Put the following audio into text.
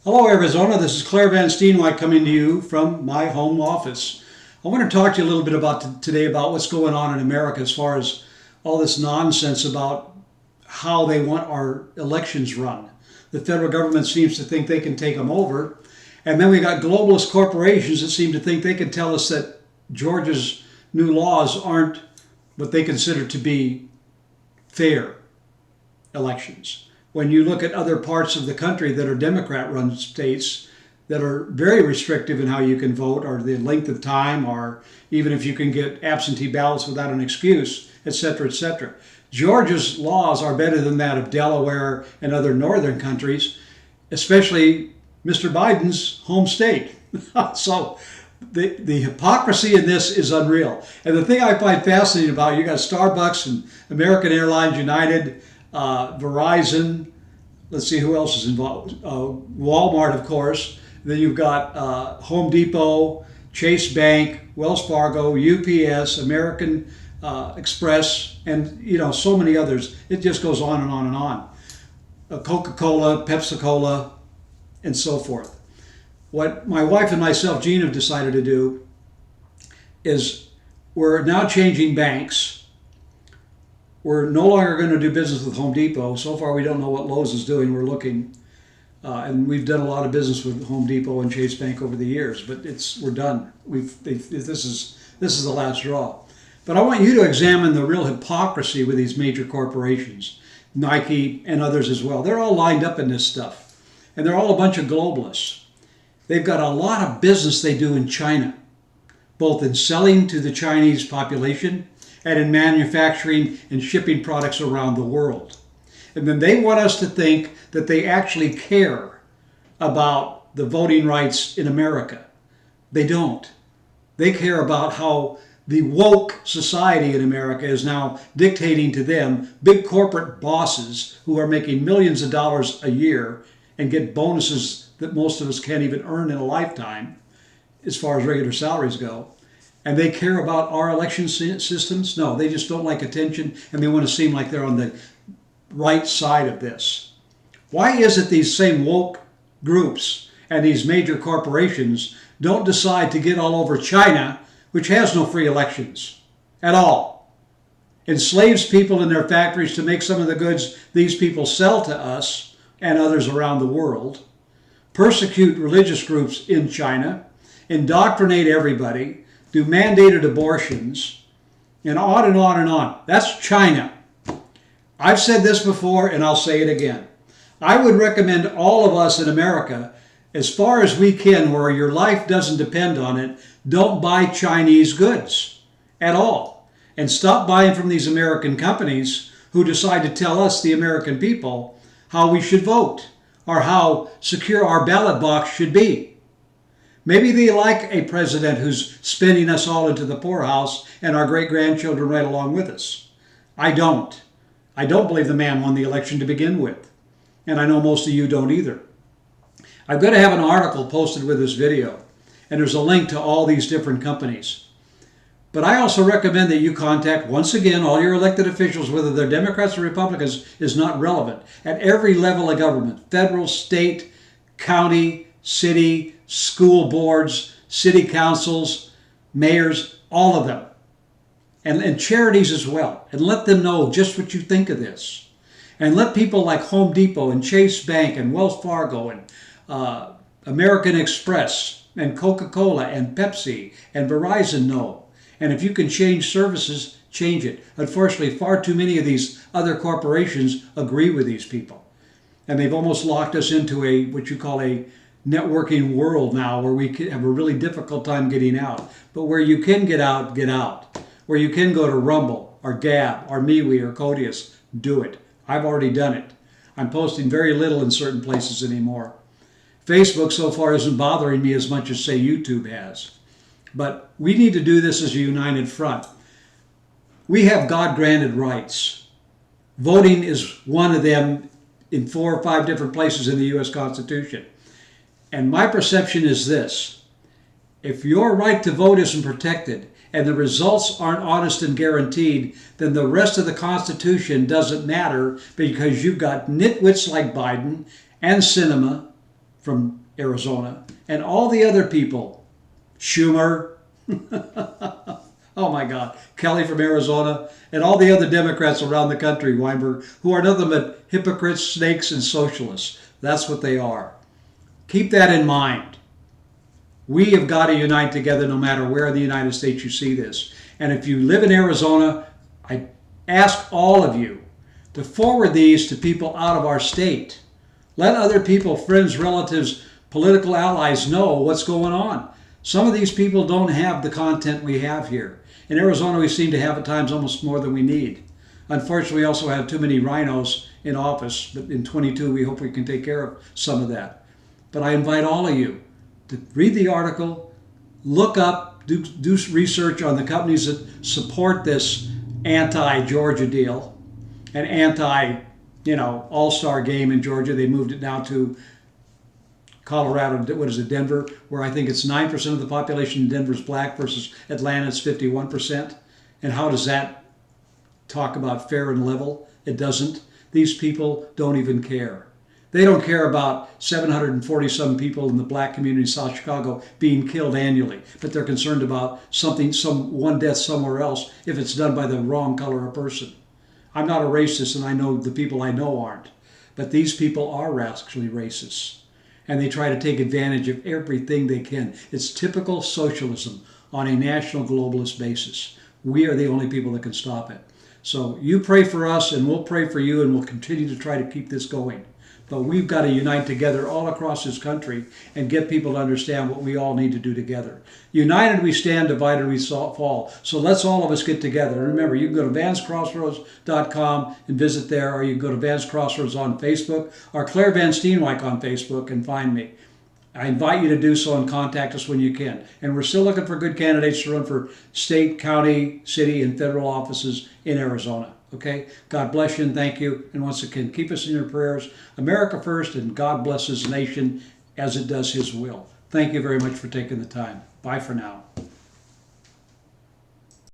Hello, Arizona. This is Claire Van Steenwyk coming to you from my home office. I want to talk to you a little bit about today about what's going on in America as far as all this nonsense about how they want our elections run. The federal government seems to think they can take them over. And then we got globalist corporations that seem to think they can tell us that Georgia's new laws aren't what they consider to be fair elections. When you look at other parts of the country that are Democrat-run states that are very restrictive in how you can vote, or the length of time, or even if you can get absentee ballots without an excuse, etc., etc. Georgia's laws are better than that of Delaware and other northern countries, especially Mr. Biden's home state. So the hypocrisy in this is unreal. And the thing I find fascinating about it, you got Starbucks and American Airlines, United, Verizon, let's see who else is involved. Walmart, of course. Then you've got Home Depot, Chase Bank, Wells Fargo, UPS, American Express, and so many others. It just goes on and on and on. Coca-Cola, PepsiCo, and so forth. What my wife and myself, Jean, have decided to do is we're now changing banks. We're no longer going to do business with Home Depot. So far, we don't know what Lowe's is doing. We're looking, and we've done a lot of business with Home Depot and Chase Bank over the years. But we're done. This is the last straw. But I want you to examine the real hypocrisy with these major corporations, Nike and others as well. They're all lined up in this stuff, and they're all a bunch of globalists. They've got a lot of business they do in China, both in selling to the Chinese population and in manufacturing and shipping products around the world. And then they want us to think that they actually care about the voting rights in America. They don't. They care about how the woke society in America is now dictating to them, big corporate bosses who are making millions of dollars a year and get bonuses that most of us can't even earn in a lifetime as far as regular salaries go. And they care about our election systems? No, they just don't like attention, and they want to seem like they're on the right side of this. Why is it these same woke groups and these major corporations don't decide to get all over China, which has no free elections at all, enslaves people in their factories to make some of the goods these people sell to us and others around the world, persecute religious groups in China, indoctrinate everybody, do mandated abortions, and on and on and on. That's China. I've said this before, and I'll say it again. I would recommend all of us in America, as far as we can, where your life doesn't depend on it, don't buy Chinese goods at all. And stop buying from these American companies who decide to tell us, the American people, how we should vote or how secure our ballot box should be. Maybe they like a president who's spending us all into the poorhouse and our great-grandchildren right along with us. I don't. I don't believe the man won the election to begin with. And I know most of you don't either. I'm going to have an article posted with this video, and there's a link to all these different companies. But I also recommend that you contact, once again, all your elected officials, whether they're Democrats or Republicans, is not relevant, at every level of government, federal, state, county, city, school boards, city councils, mayors, all of them, and charities as well, and let them know just what you think of this. And let people like Home Depot and Chase Bank and Wells Fargo and American Express and Coca-Cola and Pepsi and Verizon know. And if you can change services, change it. Unfortunately, far too many of these other corporations agree with these people. And they've almost locked us into what you call a networking world now, where we have a really difficult time getting out. But where you can get out, get out. Where you can go to Rumble or Gab or MeWe or Codius, do it. I've already done it. I'm posting very little in certain places anymore. Facebook so far isn't bothering me as much as, say, YouTube has. But we need to do this as a united front. We have God-granted rights. Voting is one of them in 4 or 5 different places in the U.S. Constitution. And my perception is this: if your right to vote isn't protected and the results aren't honest and guaranteed, then the rest of the Constitution doesn't matter, because you've got nitwits like Biden and Sinema from Arizona, and all the other people, Schumer, oh my God, Kelly from Arizona, and all the other Democrats around the country, Weinberg, who are nothing but hypocrites, snakes, and socialists. That's what they are. Keep that in mind. We have got to unite together no matter where in the United States you see this. And if you live in Arizona, I ask all of you to forward these to people out of our state. Let other people, friends, relatives, political allies know what's going on. Some of these people don't have the content we have here. In Arizona, we seem to have at times almost more than we need. Unfortunately, we also have too many rhinos in office, but in 22, we hope we can take care of some of that. But I invite all of you to read the article, look up, do research on the companies that support this anti-Georgia deal and all-star game in Georgia. They moved it now to Colorado, Denver, where I think it's 9% of the population in Denver is black versus Atlanta's 51%. And how does that talk about fair and level? It doesn't. These people don't even care. They don't care about 740-some people in the black community in South Chicago being killed annually, but they're concerned about one death somewhere else if it's done by the wrong color of person. I'm not a racist, and I know the people I know aren't, but these people are actually racist, and they try to take advantage of everything they can. It's typical socialism on a national globalist basis. We are the only people that can stop it. So you pray for us, and we'll pray for you, and we'll continue to try to keep this going. But we've got to unite together all across this country and get people to understand what we all need to do together. United we stand, divided we fall. So let's all of us get together. And remember, you can go to vanscrossroads.com and visit there, or you can go to Vans Crossroads on Facebook, or Claire Van Steenwyk on Facebook and find me. I invite you to do so and contact us when you can. And we're still looking for good candidates to run for state, county, city, and federal offices in Arizona. Okay? God bless you and thank you. And once again, keep us in your prayers. America first, and God bless His nation as it does His will. Thank you very much for taking the time. Bye for now.